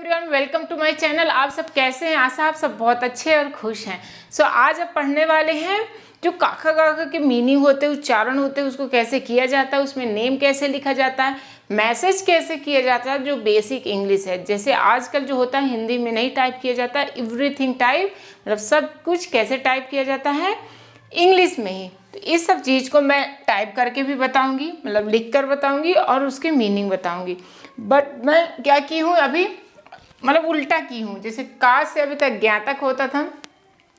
Everyone, welcome to my channel. आप सब कैसे हैं? आशा आप सब बहुत अच्छे और खुश हैं। आज अब पढ़ने वाले हैं जो काका काका के मीनिंग होते हैं, उच्चारण होते हैं, उसको कैसे किया जाता है, उसमें नेम कैसे लिखा जाता है, मैसेज कैसे किया जाता है, जो बेसिक इंग्लिश है। जैसे आजकल जो होता है हिंदी में नहीं टाइप किया जाता है, एवरीथिंग टाइप, मतलब सब कुछ कैसे टाइप किया जाता है इंग्लिश में ही। तो इस सब चीज़ को मैं टाइप करके भी बताऊंगी, मतलब लिख कर बताऊंगी और उसके मीनिंग बताऊंगी। बट मैं क्या की हूँ अभी, मतलब उल्टा की हूँ। जैसे का से अभी तक ज्ञा तक होता था,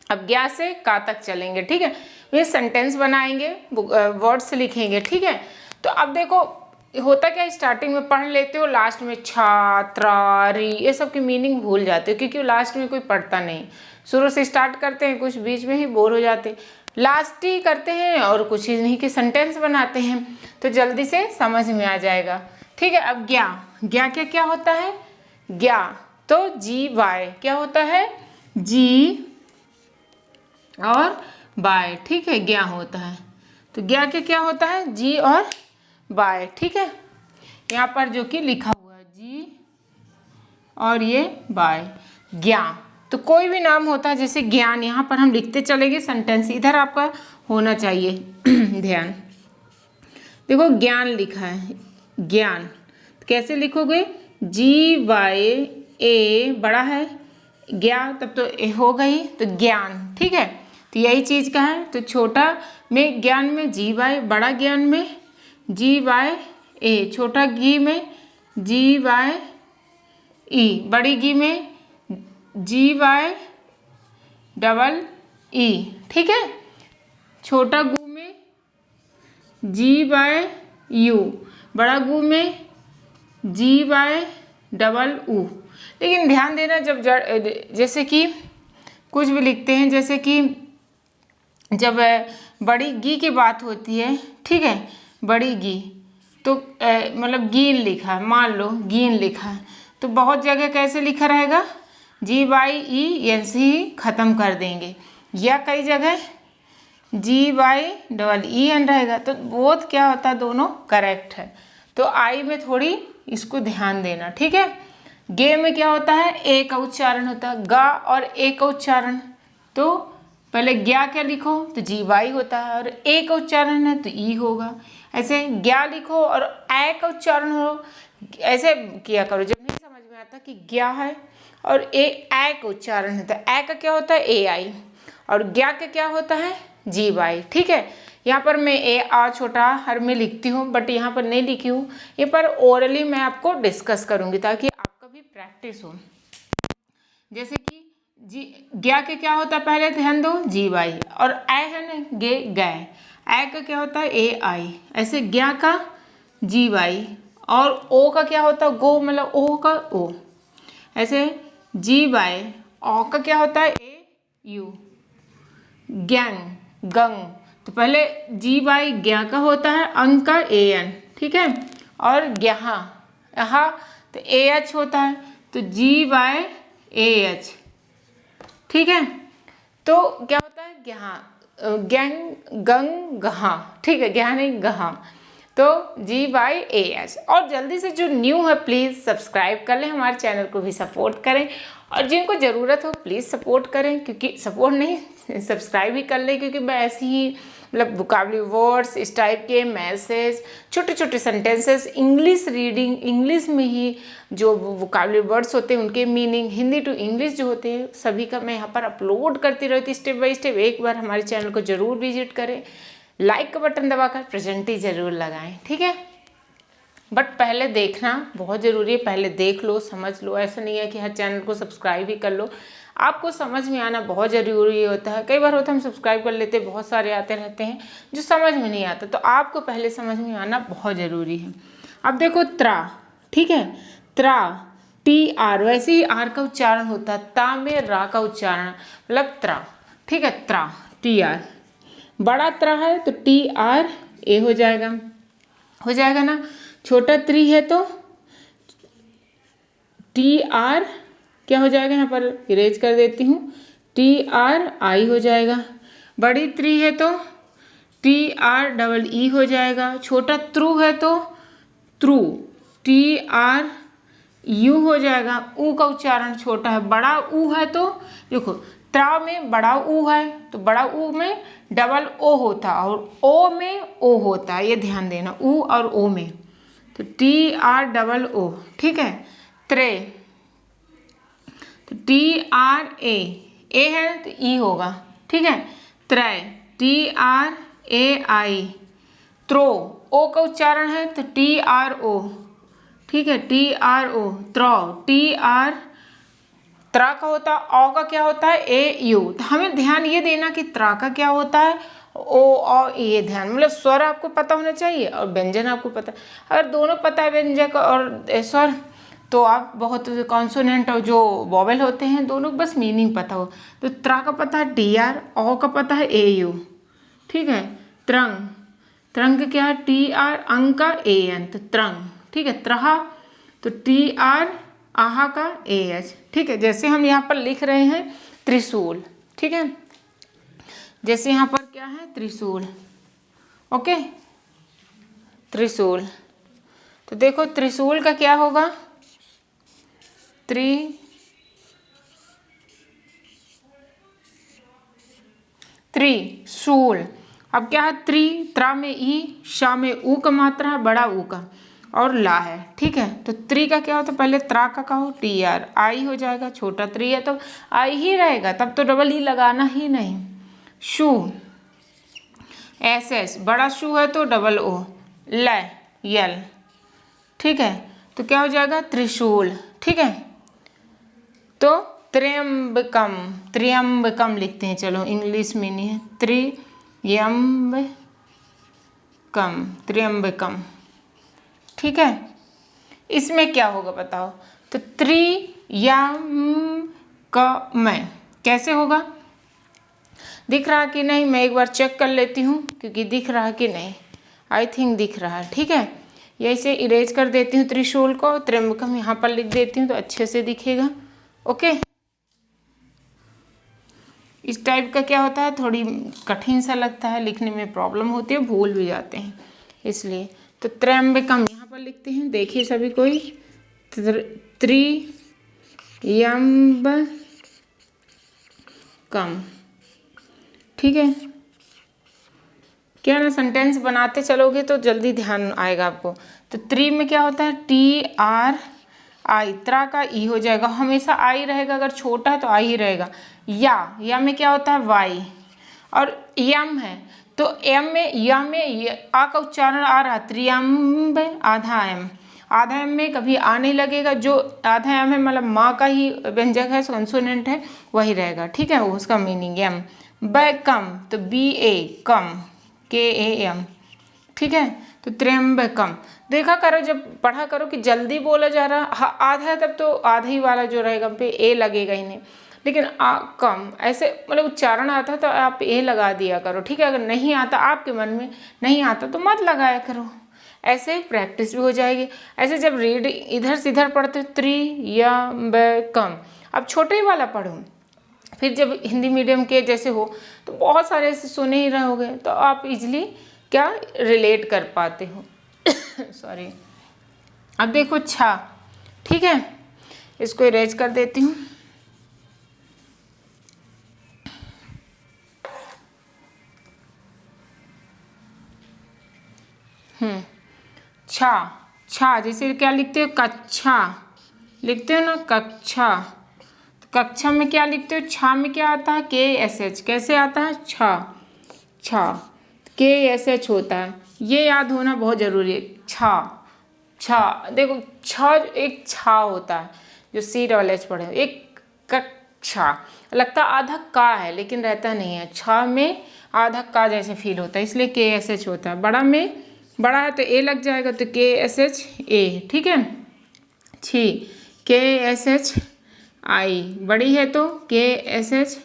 अब ज्ञा से का तक चलेंगे। ठीक है, ये सेंटेंस बनाएंगे, वर्ड्स लिखेंगे। ठीक है, तो अब देखो होता क्या, स्टार्टिंग में पढ़ लेते हो, लास्ट में छात्रारी ये सब की मीनिंग भूल जाते हो, क्योंकि लास्ट में कोई पढ़ता नहीं। शुरू से स्टार्ट करते हैं, कुछ बीच में ही बोर हो जाते हैं, लास्ट ही करते हैं और कुछ ही नहीं कि सेंटेंस बनाते हैं, तो जल्दी से समझ में आ जाएगा। ठीक है, अब ज्ञा, ज्ञा क्या क्या होता है? ज्ञा तो जी वाई क्या होता है? जी और बाय। ठीक है, ज्ञा होता है। तो ज्ञा के क्या होता है? जी और बाय। ठीक है, यहाँ पर जो कि लिखा हुआ है जी और ये बाय, ज्ञा। तो कोई भी नाम होता है, जैसे ज्ञान, यहाँ पर हम लिखते चलेंगे सेंटेंस, इधर आपका होना चाहिए ध्यान। देखो ज्ञान लिखा है, ज्ञान कैसे लिखोगे? जी वाई ए बड़ा है, ज्ञा तब तो ए हो गई, तो ज्ञान। ठीक है, तो यही चीज़ का है। तो छोटा में ज्ञान में जी वाई, बड़ा ज्ञान में जी वाई ए, छोटा घी में जी वाई ई, बड़ी घी में जी वाई डबल ई। ठीक है, छोटा गु में जी वाई यू, बड़ा गु में जी वाई डबल ऊ। लेकिन ध्यान देना, जब जैसे कि कुछ भी लिखते हैं, जैसे कि जब बड़ी गी की बात होती है, ठीक है, बड़ी गी, तो मतलब गीन लिखा है, मान लो गीन लिखा है, तो बहुत जगह कैसे लिखा रहेगा? जी वाई ई एन से ही ख़त्म कर देंगे, या कई जगह जी वाई डबल ई एन रहेगा। तो बोथ क्या होता है, दोनों करेक्ट है। तो आई में थोड़ी इसको ध्यान देना। ठीक है, गे में क्या होता है? ए का उच्चारण होता है, गा और ए का उच्चारण। तो पहले ज्ञा क्या लिखो? तो जी वाई होता है, और ए का उच्चारण है तो ई होगा। ऐसे ज्ञा लिखो और ए का उच्चारण हो, ऐसे किया करो। जब नहीं समझ में आता कि ज्ञा है और ए का उच्चारण है, तो ए का क्या होता है? ए आई, और ज्ञा का क्या होता है? जी वाई। ठीक है, यहाँ पर मैं ए आ छोटा हर में लिखती हूँ, बट यहाँ पर नहीं लिखी हूँ, ये पर ओरली मैं आपको डिस्कस करूँगी ताकि आपका भी प्रैक्टिस हो। जैसे कि जी ज्ञा के क्या होता है, पहले ध्यान दो, जी वाई, और ए है ना, गे गए, ए का क्या होता है? ए आई। ऐसे ज्ञा का जी वाई, और ओ का क्या होता है? गो, मतलब ओ का ओ। ऐसे जी वाई, ओ का क्या होता है? ए यू, गैंग गंग। तो पहले जी वाई ज्ञा का होता है, अंग का ए एन। ठीक है, और ग्याहा, यहाँ तो ए एच होता है, तो जी वाई ए एच। ठीक है, तो क्या होता है? ग्याहा, गैंग गंग गहा। ठीक है, ग्याहा नहीं गहा, तो जी वाई ए एच। और जल्दी से जो न्यू है प्लीज़ सब्सक्राइब कर लें, हमारे चैनल को भी सपोर्ट करें, और जिनको ज़रूरत हो प्लीज़ सपोर्ट करें, क्योंकि सपोर्ट नहीं सब्सक्राइब ही कर लें, क्योंकि मैं ऐसे ही मतलब वोकैबुलरी वर्ड्स, इस टाइप के मैसेज, छोटे छोटे सेंटेंसेस, इंग्लिश रीडिंग, इंग्लिश में ही जो वोकैबुलरी वर्ड्स होते हैं उनके मीनिंग, हिंदी टू इंग्लिश जो होते हैं सभी का मैं यहाँ पर अपलोड करती रहती स्टेप बाय स्टेप। एक बार हमारे चैनल को ज़रूर विजिट करें, लाइक का बटन दबाकर प्रेजेंट ज़रूर लगाएं। ठीक है, बट पहले देखना बहुत ज़रूरी है, पहले देख लो, समझ लो। ऐसा नहीं है कि हर चैनल को सब्सक्राइब ही कर लो, आपको समझ में आना बहुत ज़रूरी होता है। कई बार होता है हम सब्सक्राइब कर लेते हैं, बहुत सारे आते रहते हैं जो समझ में नहीं आता, तो आपको पहले समझ में आना बहुत ज़रूरी है। अब देखो त्रा, ठीक है, त्रा टी आर, वैसे ही आर का उच्चारण होता है, ता में रा का उच्चारण, मतलब त्रा। ठीक है, त्रा टी आर, बड़ा त्रा है तो टी आर ए हो जाएगा ना। छोटा त्री है तो टी आर क्या हो जाएगा, यहाँ पर इरेज कर देती हूँ, टी आर आई हो जाएगा। बड़ी त्री है तो टी आर डबल ई हो जाएगा। छोटा त्रु है तो त्रु, टी आर यू हो जाएगा। ऊ का उच्चारण छोटा है, बड़ा ऊ है तो देखो त्रा में बड़ा ऊ है तो बड़ा ऊ में डबल ओ होता है और ओ में ओ होता है, ये ध्यान देना, ऊ और ओ में, तो टी आर डबल ओ, ठीक है। त्रे तो टी आर ए है तो ई होगा, ठीक है। त्रय टी आर ए आई। त्रो ओ का उच्चारण है तो टी आर ओ, ठीक है, टी आर ओ। त्रो टी आर त्रा का होता है, औ का क्या होता है ए यू। तो हमें ध्यान ये देना कि त्रा का क्या होता है ओ और ये ध्यान, मतलब स्वर आपको पता होना चाहिए और व्यंजन आपको पता। अगर दोनों पता है व्यंजक और स्वर तो आप बहुत कॉन्सोनेंट और जो वॉवेल होते हैं दोनों बस मीनिंग पता हो। तो त्रा का पता है टी आर, औ का पता है ए यू, ठीक है। त्रंग त्रंग क्या है टी आर, अंग का ए एन, तो त्रंग, ठीक है। त्रहा तो टी आर आहा का ए एच, ठीक है। जैसे हम यहाँ पर लिख रहे हैं त्रिशूल, ठीक है, जैसे यहाँ पर क्या है त्रिशूल, ओके, त्रिशूल। तो देखो त्रिशूल का क्या होगा त्रिशूल। अब क्या है त्रा में ई, शा में ऊ का मात्रा है, बड़ा ऊ का, और ला है, ठीक है। तो त्रि का क्या होता है पहले त्रा का कहो टी आर, आई हो जाएगा, छोटा त्रि है तो आई ही रहेगा, तब तो डबल ई लगाना ही नहीं। शू एस एस, बड़ा शू है तो डबल ओ, ल यल, ठीक है। तो क्या हो जाएगा त्रिशूल, ठीक है। तो त्र्यंबकम, त्र्यंबकम लिखते हैं, चलो इंग्लिश में नहीं है, त्र्यंबकम, त्र्यंबकम, ठीक है। इसमें क्या होगा बताओ, तो त्रियंबकम कैसे होगा, दिख रहा कि नहीं, मैं एक बार चेक कर लेती हूँ क्योंकि दिख रहा कि नहीं, आई थिंक दिख रहा है, ठीक है। ये इसे इरेज कर देती हूँ त्रिशूल को, त्र्यंबकम यहाँ पर लिख देती हूँ तो अच्छे से दिखेगा, ओके। इस टाइप का क्या होता है थोड़ी कठिन सा लगता है, लिखने में प्रॉब्लम होती है, भूल भी जाते हैं इसलिए। तो त्र्यंबकम यहाँ पर लिखते हैं, देखिए सभी कोई, त्र्यंबकम, ठीक है। क्या ना सेंटेंस बनाते चलोगे तो जल्दी ध्यान आएगा आपको। तो त्रि में क्या होता है टी आर आई, त्रा का ई हो जाएगा, हमेशा आई रहेगा, अगर छोटा है तो आई ही रहेगा। या में क्या होता है वाई, और यम है तो एम में या में आ का उच्चारण आ रहा, त्रियम्ब आधा एम, आधा एम में कभी आ नहीं लगेगा, जो आधा एम है मतलब माँ का ही व्यंजक है, कॉन्सोनेंट है, वही रहेगा, ठीक है, उसका मीनिंग एम। बैकम तो बी ए कम, के ए एम, ठीक है। तो त्र्यंबकम देखा करो, जब पढ़ा करो कि जल्दी बोला जा रहा आधा है तब तो आधा ही वाला जो रहेगा पे ए लगेगा ही नहीं, लेकिन कम ऐसे मतलब उच्चारण आता तो आप ए लगा दिया करो, ठीक है। अगर नहीं आता आपके मन में नहीं आता तो मत लगाया करो, ऐसे प्रैक्टिस भी हो जाएगी। ऐसे जब रीड इधर से इधर पढ़ते त्रियंबकम, अब छोटे वाला पढ़ो, फिर जब हिंदी मीडियम के जैसे हो तो बहुत सारे ऐसे सुने ही रहोगे तो आप इजीली क्या रिलेट कर पाते हो सॉरी। अब देखो छा, ठीक है, इसको इरेज कर देती हूँ। छा, छा जैसे क्या लिखते हो कक्षा लिखते हो ना, कक्षा, तो कक्षा में क्या लिखते हो, छा में क्या आता है के एस एच, कैसे आता है छा, छा के एस एच होता है, ये याद होना बहुत ज़रूरी है। छा, छा देखो छ एक छा होता है जो सी डबल एच पढ़े, एक कक्षा लगता आधा का है लेकिन रहता नहीं है, छा में आधा का जैसे फील होता है इसलिए के एस एच होता है। बड़ा में बड़ा है तो ए लग जाएगा तो के एस एच ए, ठीक है। छी के एस एच आई, बड़ी है तो के एस एच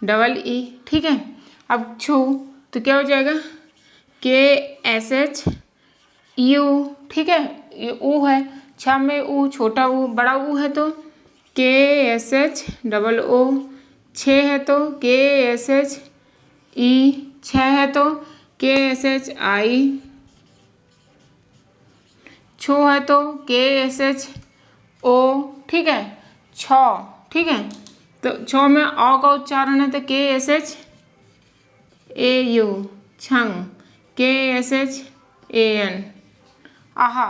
डबल ई, ठीक है। अब छू तो क्या हो जाएगा के एस एच यू, ठीक है, ये ऊ है, छा में ऊ छोटा ऊ, बड़ा ऊ है तो के एस एच डबल ओ, छः है तो के एस एच ई, छः है तो के एस एच आई, छो है तो के एस एच ओ, ठीक है, छ, ठीक है, तो छ में अ का उच्चारण है तो के एस एच ए यू, छंग, के एस एच ए एन, आहा,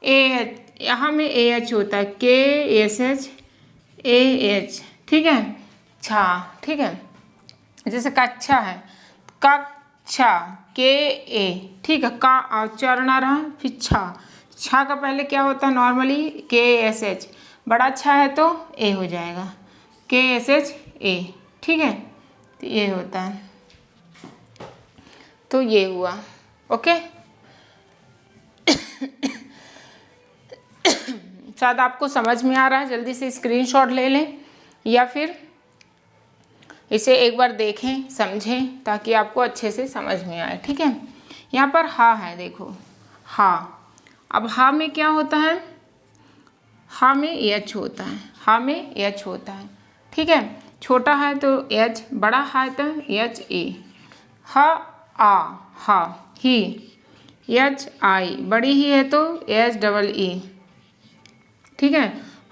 ए एच, यहाँ में ए एच होता है, के एस एच ए एच, ठीक है, छा, ठीक है, जैसे कक्षा है, कक्षा, के ए, ठीक है, का उच्चारण आ रहा है, फिर छा, छा का पहले क्या होता है नॉर्मली के एस एच, बड़ा अच्छा है तो ए हो जाएगा, के एस एच ए, ठीक है, तो ये होता है, तो ये हुआ, ओके। शायद आपको समझ में आ रहा है, जल्दी से स्क्रीनशॉट ले लें या फिर इसे एक बार देखें समझें ताकि आपको अच्छे से समझ में आए, ठीक है। यहाँ पर हा है, देखो हा, अब हा में क्या होता है, हा में एच होता है, हा में एच होता है, ठीक है, छोटा है तो एच, बड़ा है तो एच ए, हा आ, हा, ही, एच आई, बड़ी ही है तो एच डबल ई, ठीक है,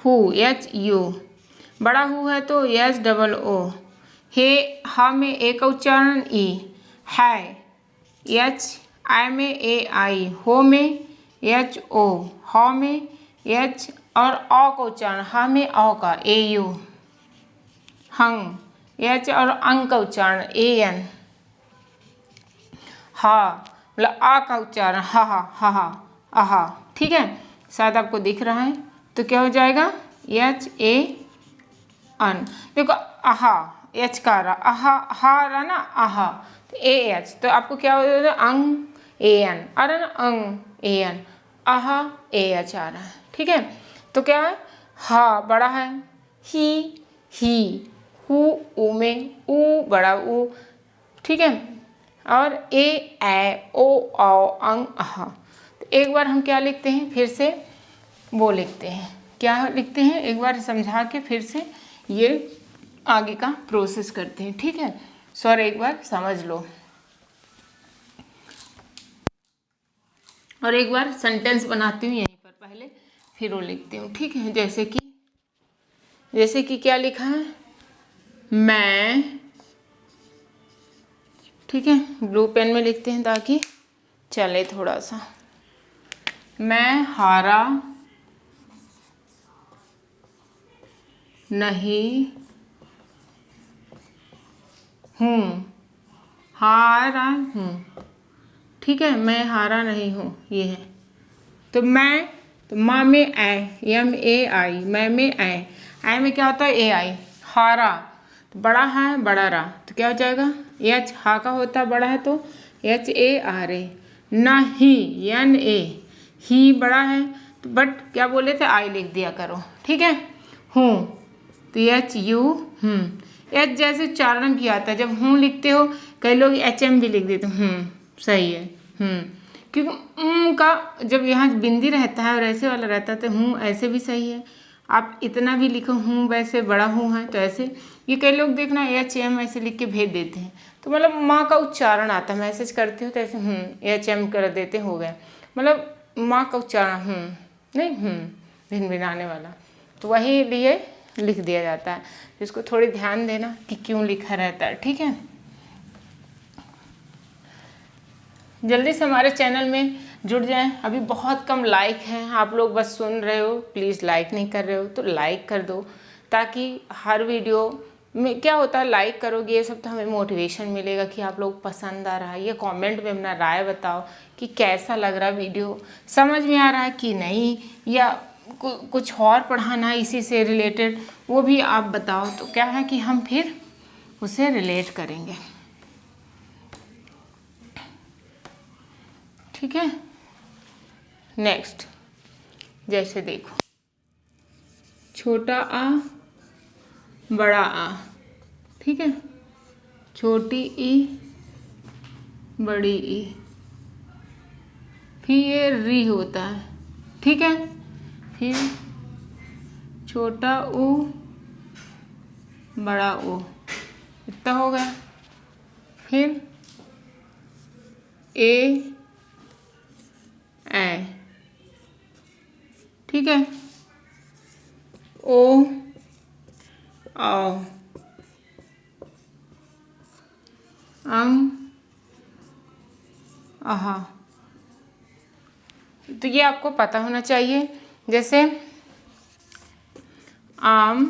हु, एच यू, बड़ा हु है तो एच डबल ओ, हे, हा में ए का उच्चारण ई, है, एच, आई में ए आई, हो में एच ओ, हा में एच और औ का उच्चारण, हा में औ का ए यू, हंग, एच और अंग का उच्चारण ए एन, हा मतलब आ का उच्चारण हा हा हा हा आहा, ठीक है, शायद आपको दिख रहा है, तो क्या हो जाएगा एच ए अन, देखो आहा, एच का रहा, आहा, हा रहा ना, आहा, तो ए एच, तो आपको क्या हो जाएगा अंग ए एन आ रहा ना, अंग ए एन, आहा ए एच आ रहा है, ठीक है, तो क्या है, हा बड़ा है, ही, हु, ऊ में ऊ, बड़ा ऊ, ठीक है, और ए ओ औ अंग आहा, तो एक बार हम क्या लिखते हैं फिर से वो लिखते हैं, क्या लिखते हैं एक बार समझा के फिर से ये आगे का प्रोसेस करते हैं, ठीक है। सर एक बार समझ लो और एक बार सेंटेंस बनाती हूँ यहीं पर पहले, फिर वो लिखती हूँ, ठीक है। जैसे कि क्या लिखा है, मैं, ठीक है, ब्लू पेन में लिखते हैं ताकि चले थोड़ा सा, मैं हारा नहीं हूँ, हारा हूँ, ठीक है, मैं हारा नहीं हूँ, ये है, तो मैं, तो माँ में ए, एम ए आई, मैं में आई में क्या होता है ए आई, हारा, तो बड़ा है बड़ा रा, तो क्या हो जाएगा एच, हा का होता है बड़ा है तो एच ए आर ए, नहीं एन ए, ही बड़ा है तो बट क्या बोले थे आई लिख दिया करो, ठीक है, हूँ तो एच यू, एच जैसे उच्चारण भी आता है, जब हूँ लिखते हो कई लोग एच एम भी लिख देते, सही है, क्योंकि का जब यहाँ बिंदी रहता है और ऐसे वाला रहता है तो हूँ ऐसे भी सही है, आप इतना भी लिखो हूँ वैसे बड़ा हूँ है तो ऐसे, ये कई लोग देखना एच एम ऐसे लिख के भेज देते हैं, तो मतलब माँ का उच्चारण आता है, मैसेज करते हो तो ऐसे एच एम कर देते हो गए, मतलब माँ का उच्चारण नहीं भिन भिनाने वाला, तो वही लिए लिख दिया जाता है, इसको थोड़ी ध्यान देना कि क्यों लिखा रहता है, ठीक है। जल्दी से हमारे चैनल में जुड़ जाएं, अभी बहुत कम लाइक हैं, आप लोग बस सुन रहे हो, प्लीज़ लाइक नहीं कर रहे हो तो लाइक कर दो, ताकि हर वीडियो में क्या होता है लाइक करोगे ये सब तो हमें मोटिवेशन मिलेगा कि आप लोग पसंद आ रहा है, ये कमेंट में अपना राय बताओ कि कैसा लग रहा वीडियो, समझ में आ रहा है कि नहीं, या कुछ और पढ़ाना है इसी से रिलेटेड वो भी आप बताओ, तो क्या है कि हम फिर उसे रिलेट करेंगे, ठीक है। नेक्स्ट, जैसे देखो छोटा आ बड़ा आ, ठीक है, छोटी ई बड़ी ई, फिर ये री होता है, ठीक है, फिर छोटा ऊ बड़ा ऊ, इतना हो गया, फिर ए ठीक है, ओ आओ आहा। तो ये आपको पता होना चाहिए। जैसे आम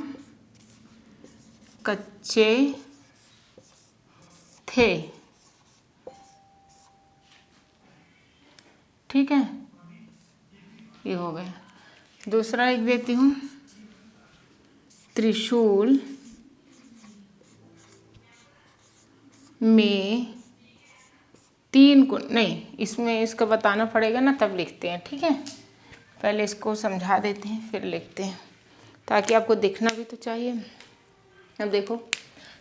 कच्चे थे, ठीक है, ये हो गया। दूसरा लिख देती हूँ, त्रिशूल में तीन को, नहीं इसमें इसका बताना पड़ेगा ना, तब लिखते हैं, ठीक है। पहले इसको समझा देते हैं फिर लिखते हैं, ताकि आपको दिखना भी तो चाहिए। अब देखो,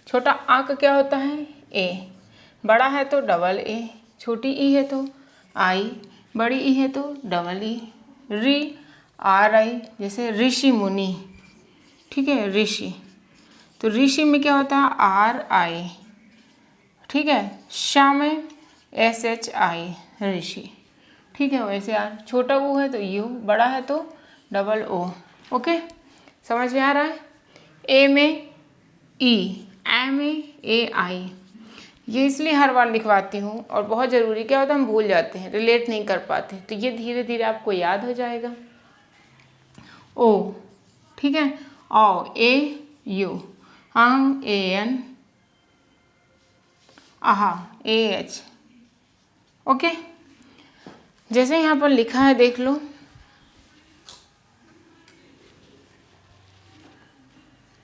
छोटा आ का क्या होता है, ए, बड़ा है तो डबल ए, छोटी ई है तो आई, बड़ी ई है तो डबल ई, री आर आई, जैसे ऋषि मुनि, ठीक है, ऋषि, तो ऋषि में क्या होता है, आर आई, ठीक है। शा में एस एच आई, ऋषि, ठीक है। वैसे यार छोटा ऊ है तो यू, बड़ा है तो डबल ओ, ओके, समझ में आ रहा है। ए में ई, ए में ए आई, ये इसलिए हर बार लिखवाती हूँ, और बहुत ज़रूरी, क्या होता है हम भूल जाते हैं, रिलेट नहीं कर पाते, तो ये धीरे धीरे आपको याद हो जाएगा। ओ, ठीक है, ओ ए यू, आम ए एन, आहा ए एच, ओके। जैसे यहाँ पर लिखा है देख लो,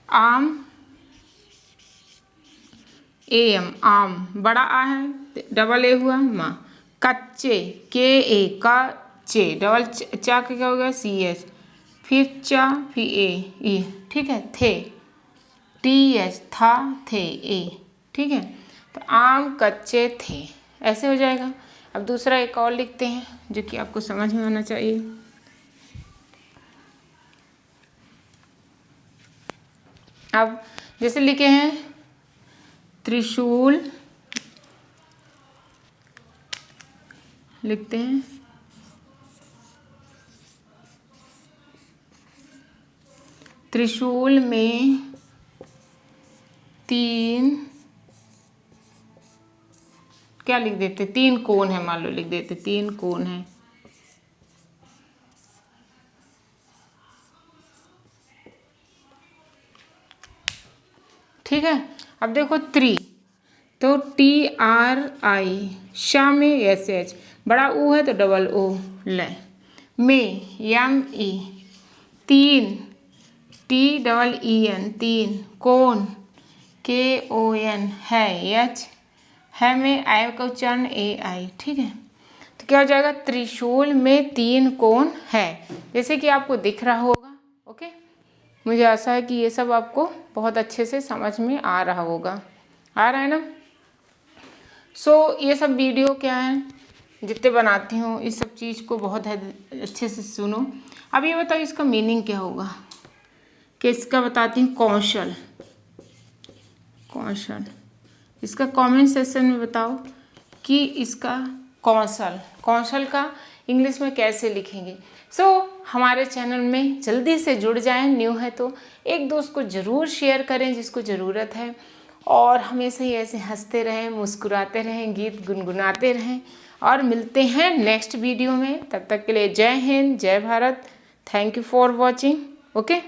आम ए एम, आम, बड़ा आ है डबल ए हुआ, माँ, कच्चे के ए, कच्चे, डबल चा का क्या हो गया, सी एच, फिर चा, फिर ए ई, ठीक है, थे, टी एच, था, थे, ए, ठीक है। तो आम कच्चे थे, ऐसे हो जाएगा। अब दूसरा एक और लिखते हैं जो कि आपको समझ में आना चाहिए। अब जैसे लिखे हैं, त्रिशूल, लिखते हैं त्रिशूल में तीन, क्या लिख देते, तीन कोण है, मान लो लिख देते तीन कोण है, ठीक है। अब देखो त्रि, तो टी आर आई, शा में एस एच, बड़ा ऊ है तो डबल ओ, ले, में यम ई, तीन, टी डबल ई एन, तीन, कोण के ओ एन, है एच, है में आई का उच्चारण ए आई, ठीक है। तो क्या हो जाएगा, त्रिशूल में तीन कोण है, जैसे कि आपको दिख रहा होगा, ओके। मुझे आशा है कि ये सब आपको बहुत अच्छे से समझ में आ रहा होगा, आ रहा है ना। सो ये सब वीडियो क्या है, जितने बनाती हूँ इस सब चीज़ को बहुत अच्छे से सुनो। अब ये बताओ इसका मीनिंग क्या होगा, कि इसका बताती हूँ, कौशल, कौशल, इसका कमेंट सेक्शन में बताओ कि इसका कौशल, कौशल का इंग्लिश में कैसे लिखेंगे। सो हमारे चैनल में जल्दी से जुड़ जाएं, न्यू है तो एक दोस्त को ज़रूर शेयर करें जिसको ज़रूरत है, और हमेशा ही ऐसे हंसते रहें, मुस्कुराते रहें, गीत गुनगुनाते रहें, और मिलते हैं नेक्स्ट वीडियो में। तब तक के लिए जय हिंद, जय Bharat, thank you for watching, okay.